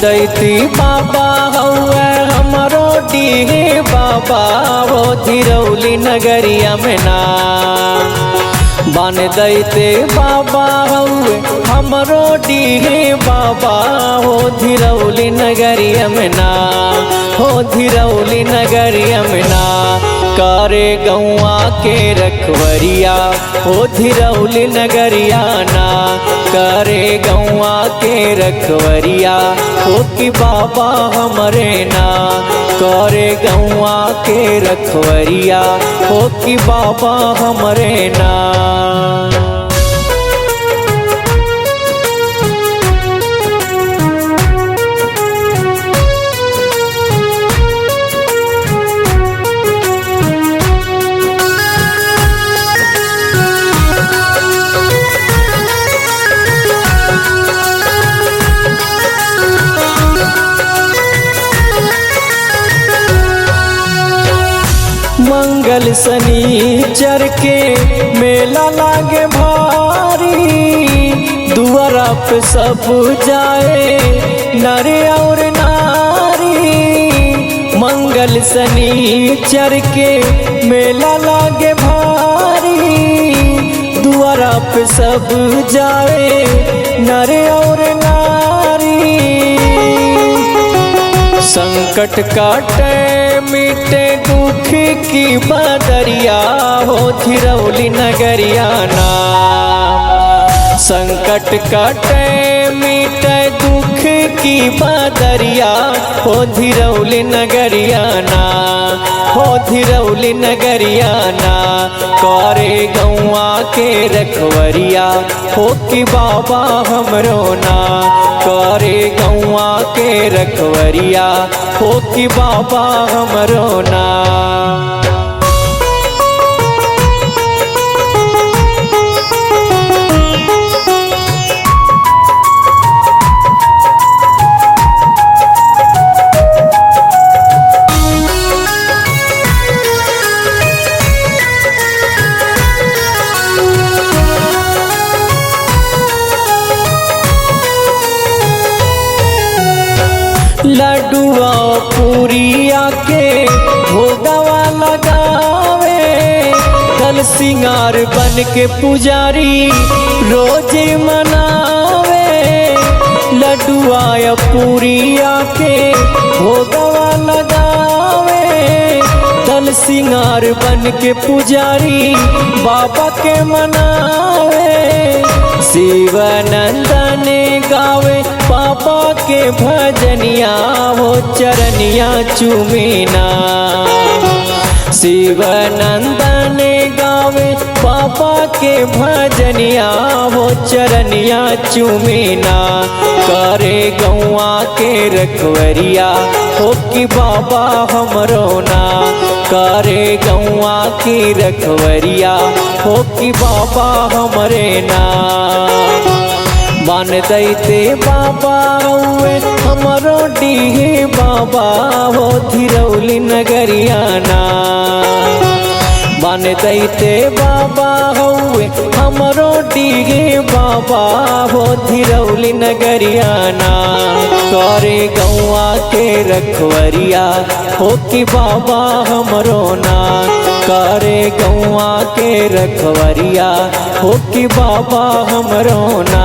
दैती बाबा हउए हमरो डीहे बाबा वो धिरौली नगरिया में ना। बन दैते बाबा हउए हमरो डीहे बाबा हो धिरौली नगरिया में ना। हो धिरौली नगरिया में ना करे गौआ के रखवरिया हो धिरौली नगरिया ना। करे गौआ के रखवरिया हो कि बाबा हमरे ना। करे गौआ के रखवरिया हो कि बाबा हमरे ना। मंगल शनिचर के मेला लागे भारी। दुआरा पे सब जाए नर और नारी। मंगल शनिचर के मेला लागे भारी। दुआरा पे सब जाए नर और नारी। संकट काटे मिटे दुख की बदरिया हो धिरौली नगरिया ना। संकट काटे मिटे दुख की बदरिया हो धिरौली नगरिया ना। हो धिरौली नगरिया ना करे गौआ के रखवरिया हो कि बाबा हमरो ना। करे गौआ के रखवरिया हो कि बाबा हमरो ना। लड्डुआ पूरिया के भोगवा लगावे। कल सिंगार बन के पुजारी रोज मनावे। लड्डुआ पूरिया के भोगवा लगावे। कल सिंगार बन के पुजारी बाबा के मनावे। शिवानंदन गावे पापा के भजनिया हो चरनिया चूमिना। शिवानंदन गावे पापा के भजनिया हो चरनिया चूमिना। करे गौआ के रखवरिया हो कि बाबा हमरो ना। करे गौआ की रखवरिया हो कि बाबा हमरे ना। बन दैते बाबा हुए हमरो डीहे बाबा हो धिरौली नगरिया ना। बन दैते बाबा हुए हमरो डीहे बाबा हो धिरौली नगरिया ना। करे गौआ के रखवरिया हो कि बाबा हमरो ना। करे गौआ के रखवरिया हो कि बाबा हमरो ना।